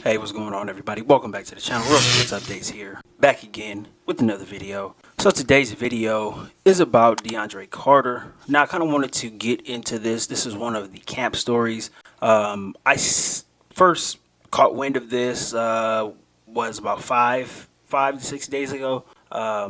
Hey, what's going on, everybody? Welcome back to the channel. Real Sports Updates here. Back again with another video. So today's video is about Deandre Carter. Now, I kind of wanted to get into this. This is one of the camp stories. First caught wind of this was about five to 6 days ago. A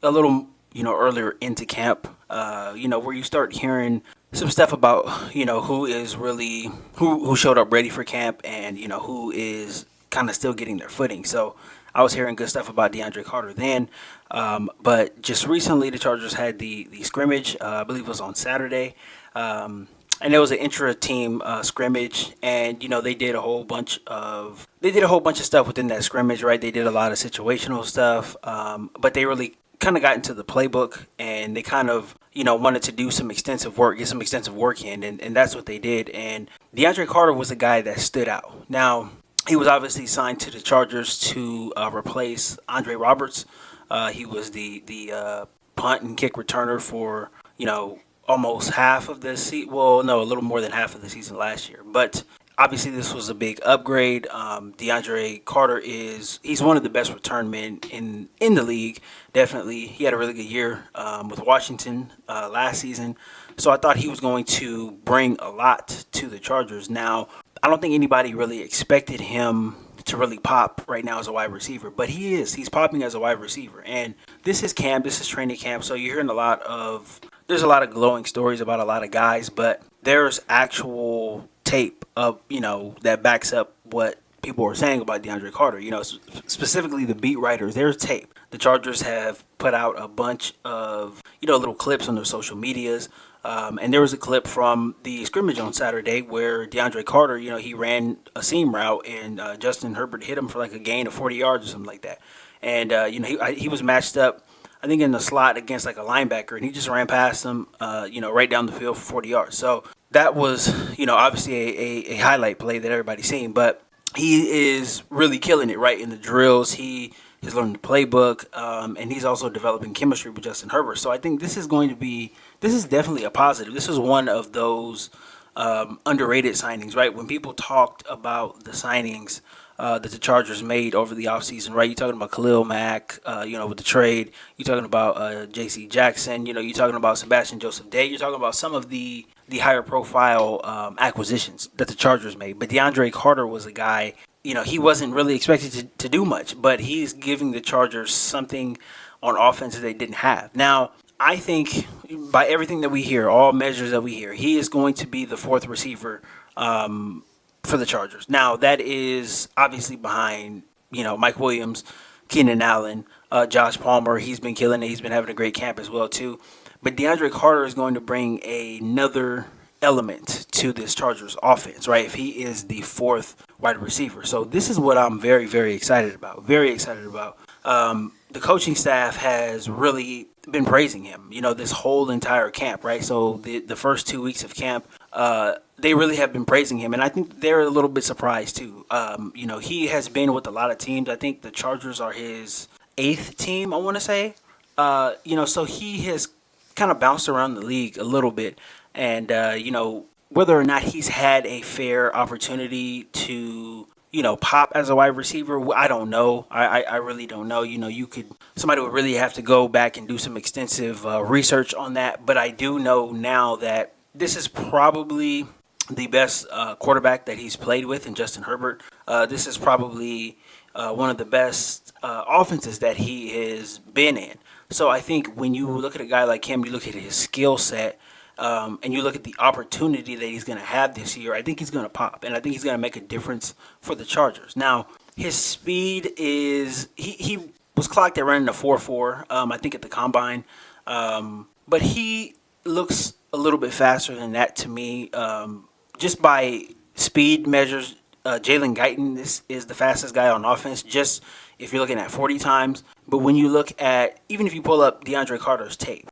little, earlier into camp. Where you start hearing some stuff about, who is really, who showed up ready for camp and, who is kind of still getting their footing. So I was hearing good stuff about Deandre Carter then. But just recently the Chargers had the scrimmage, I believe it was on Saturday. And it was an intra-team scrimmage, and they did a whole bunch of stuff within that scrimmage, right? They did a lot of situational stuff, but they really kind of got into the playbook, and they kind of wanted to do some extensive work, get some extensive work in, and that's what they did. And Deandre Carter was a guy that stood out. Now, he was obviously signed to the Chargers to replace Andre Roberts. He was the punt and kick returner for almost half of the season. Well, no, a little more than half of the season last year. But obviously, this was a big upgrade. Deandre Carter he's one of the best return men in the league. Definitely, he had a really good year with Washington last season. So I thought he was going to bring a lot to the Chargers. Now, I don't think anybody really expected him to really pop right now as a wide receiver, but he is. He's popping as a wide receiver, and this is camp. This is training camp. So you're hearing there's a lot of glowing stories about a lot of guys, but there's actual tape of that backs up what people are saying about Deandre Carter. Specifically the beat writers. There's tape. The Chargers have put out a bunch of little clips on their social medias. And there was a clip from the scrimmage on Saturday where Deandre Carter, he ran a seam route, and Justin Herbert hit him for like a gain of 40 yards or something like that. And, he was matched up, I think, in the slot against like a linebacker, and he just ran past him, right down the field for 40 yards. So that was, obviously a highlight play that everybody's seen. But he is really killing it, right, in the drills. He has learned the playbook, and he's also developing chemistry with Justin Herbert. So I think this is definitely a positive. This is one of those underrated signings, right? When people talked about the signings that the Chargers made over the offseason, right? You're talking about Khalil Mack, with the trade. You're talking about J.C. Jackson. You're talking about Sebastian Joseph Day. You're talking about some of the higher profile acquisitions that the Chargers made. But Deandre Carter was a guy, he wasn't really expected to do much, but he's giving the Chargers something on offense that they didn't have. Now, I think by everything that we hear, all measures that we hear, he is going to be the fourth receiver for the Chargers. Now, that is obviously behind, Mike Williams, Keenan Allen, Josh Palmer. He's been killing it. He's been having a great camp as well, too. But Deandre Carter is going to bring another element to this Chargers offense, right? If he is the fourth wide receiver. So this is what I'm very, very excited about. Very excited about. The coaching staff has really been praising him, this whole entire camp, right? So the first 2 weeks of camp, they really have been praising him, and I think they're a little bit surprised too. He has been with a lot of teams. I think the Chargers are his 8th team, I want to say. So he has kind of bounced around the league a little bit, and whether or not he's had a fair opportunity to pop as a wide receiver, I don't know. I really don't know. Somebody would really have to go back and do some extensive research on that. But I do know now that this is probably the best quarterback that he's played with in Justin Herbert. This is probably one of the best offenses that he has been in. So I think when you look at a guy like him, you look at his skill set, and you look at the opportunity that he's going to have this year, I think he's going to pop, and I think he's going to make a difference for the Chargers. Now, his speed is he was clocked at running a 4.4, I think, at the combine, but he looks a little bit faster than that to me. Just by speed measures, Jalen Guyton is the fastest guy on offense, just if you're looking at 40 times. But when you look at, even if you pull up Deandre Carter's tape,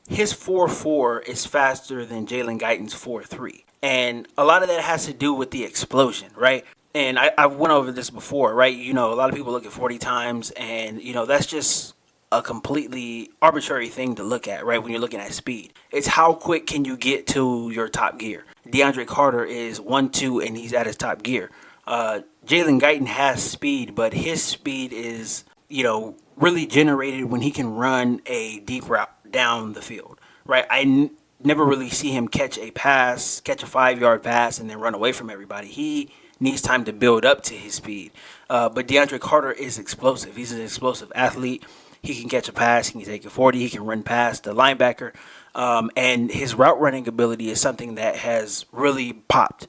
his 4.4 is faster than Jalen Guyton's 4.3. And a lot of that has to do with the explosion, right? And I went over this before, right? A lot of people look at 40 times, and, that's just a completely arbitrary thing to look at, right, when you're looking at speed. It's how quick can you get to your top gear. Deandre Carter is 1-2, and he's at his top gear. Jalen Guyton has speed, but his speed is, really generated when he can run a deep route down the field, right? Never really see him catch a 5-yard pass, and then run away from everybody. He needs time to build up to his speed. But Deandre Carter is explosive. He's an explosive athlete. He can catch a pass. He can take a 40. He can run past the linebacker. And his route running ability is something that has really popped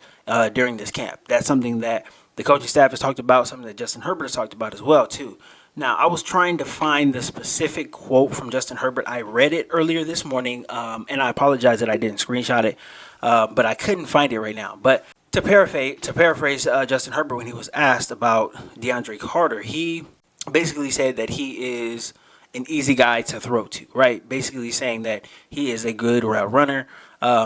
during this camp. That's something that the coaching staff has talked about, something that Justin Herbert has talked about as well, too. Now, I was trying to find the specific quote from Justin Herbert. I read it earlier this morning, and I apologize that I didn't screenshot it, but I couldn't find it right now. But to paraphrase Justin Herbert, when he was asked about Deandre Carter, he basically said that he is an easy guy to throw to, right? Basically saying that he is a good route runner.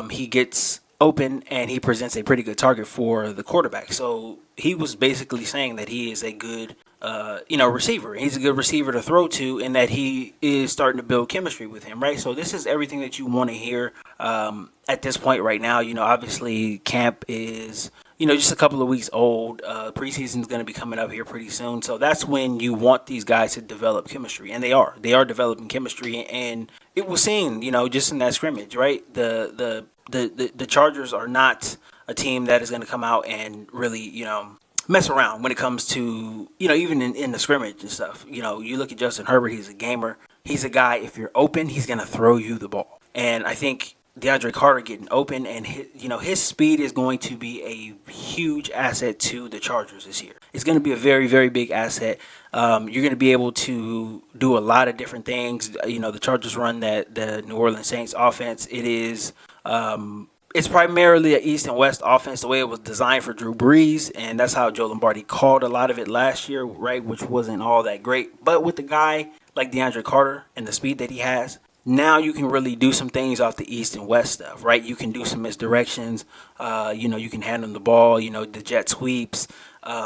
He gets open and he presents a pretty good target for the quarterback. So he was basically saying that he is a good, receiver. He's a good receiver to throw to, and that he is starting to build chemistry with him, right? So this is everything that you want to hear at this point right now. Obviously camp is, just a couple of weeks old. Preseason is going to be coming up here pretty soon. So that's when you want these guys to develop chemistry. And they are. They are developing chemistry. And it was seen, just in that scrimmage, right? The Chargers are not a team that is going to come out and really, mess around when it comes to, even in the scrimmage and stuff. You look at Justin Herbert, he's a gamer. He's a guy, if you're open, he's going to throw you the ball. And I think DeAndre Carter getting open and his speed is going to be a huge asset to the Chargers this year. It's going to be a very, very big asset. You're going to be able to do a lot of different things. The Chargers run the New Orleans Saints offense. It is it's primarily an East and West offense, the way it was designed for Drew Brees, and that's how Joe Lombardi called a lot of it last year, right, which wasn't all that great. But with a guy like DeAndre Carter and the speed that he has, now you can really do some things off the East and West stuff, right? You can do some misdirections. You can hand him the ball, the jet sweeps.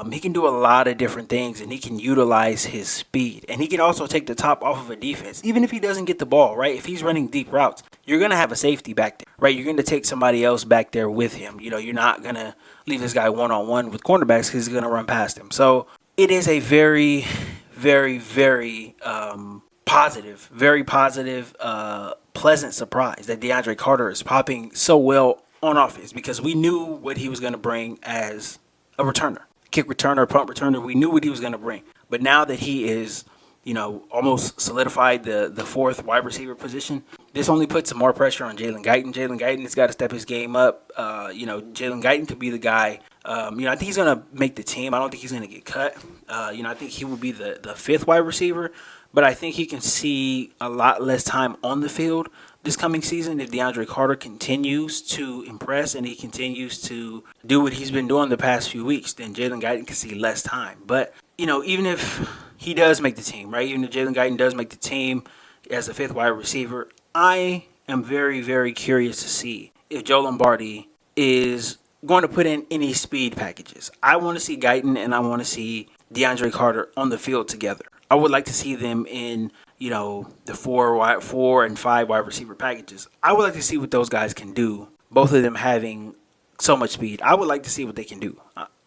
He can do a lot of different things, and he can utilize his speed. And he can also take the top off of a defense, even if he doesn't get the ball, right? If he's running deep routes, you're going to have a safety back there, right? You're going to take somebody else back there with him. You're not going to leave this guy one-on-one with cornerbacks because he's going to run past him. So it is a very, very, very positive, pleasant surprise that DeAndre Carter is popping so well on offense, because we knew what he was going to bring as a returner, kick returner, punt returner. We knew what he was going to bring. But now that he is, almost solidified the fourth wide receiver position, this only puts some more pressure on Jalen Guyton. Jalen Guyton has got to step his game up. Jalen Guyton could be the guy. I think he's going to make the team. I don't think he's going to get cut. I think he will be the fifth wide receiver. But I think he can see a lot less time on the field this coming season if DeAndre Carter continues to impress and he continues to do what he's been doing the past few weeks. Then Jalen Guyton can see less time. But, even if he does make the team, right? Even if Jalen Guyton does make the team as the fifth wide receiver, I am very, very curious to see if Joe Lombardi is going to put in any speed packages. I want to see Guyton and I want to see DeAndre Carter on the field together. I would like to see them in, the 4 and 5 wide receiver packages. I would like to see what those guys can do, both of them having so much speed. I would like to see what they can do,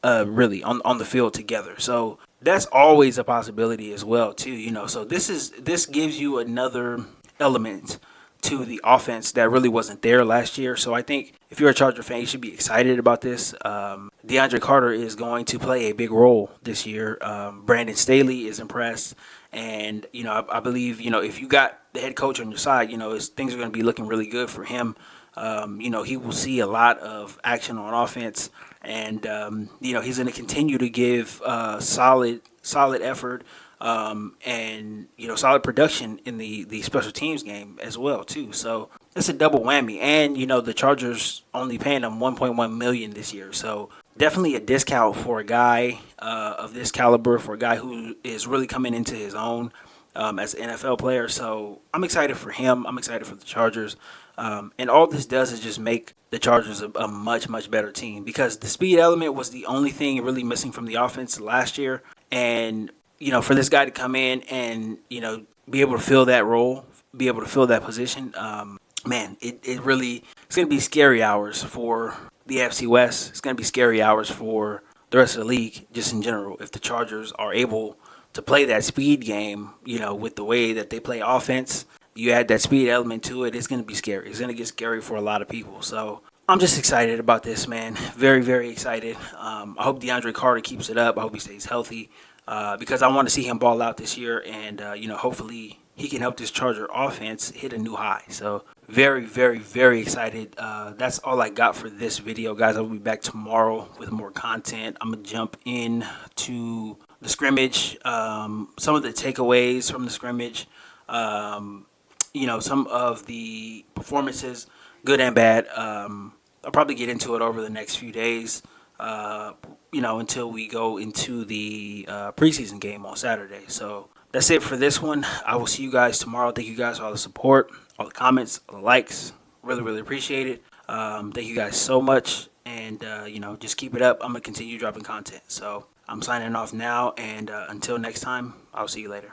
really, on the field together. So that's always a possibility as well, too, So this gives you another element to the offense that really wasn't there last year. So I think if you're a Charger fan, you should be excited about this. DeAndre Carter is going to play a big role this year. Brandon Staley is impressed. And, I believe, if you got the head coach on your side, things are going to be looking really good for him. He will see a lot of action on offense. And, he's going to continue to give solid effort. And solid production in the special teams game as well too. So it's a double whammy. And the Chargers only paying him $1.1 million this year. So definitely a discount for a guy of this caliber, for a guy who is really coming into his own as an NFL player. So I'm excited for him. I'm excited for the Chargers. And all this does is just make the Chargers a much, much better team, because the speed element was the only thing really missing from the offense last year. And for this guy to come in and, be able to fill that role, be able to fill that position, it's going to be scary hours for the AFC West. It's going to be scary hours for the rest of the league, just in general. If the Chargers are able to play that speed game, with the way that they play offense, you add that speed element to it, it's going to be scary. It's going to get scary for a lot of people. So I'm just excited about this, man. Very, very excited. I hope Deandre Carter keeps it up. I hope he stays healthy because I want to see him ball out this year, and hopefully he can help this Charger offense hit a new high. So very, very, very excited. That's all I got for this video, guys. I'll be back tomorrow with more content. I'm gonna jump in to the scrimmage, some of the takeaways from the scrimmage, some of the performances, good and bad. I'll probably get into it over the next few days, until we go into the preseason game on Saturday. So that's it for this one. I will see you guys tomorrow. Thank you guys for all the support, all the comments, all the likes. Really, really appreciate it. Thank you guys so much. And, just keep it up. I'm going to continue dropping content. So I'm signing off now. And until next time, I'll see you later.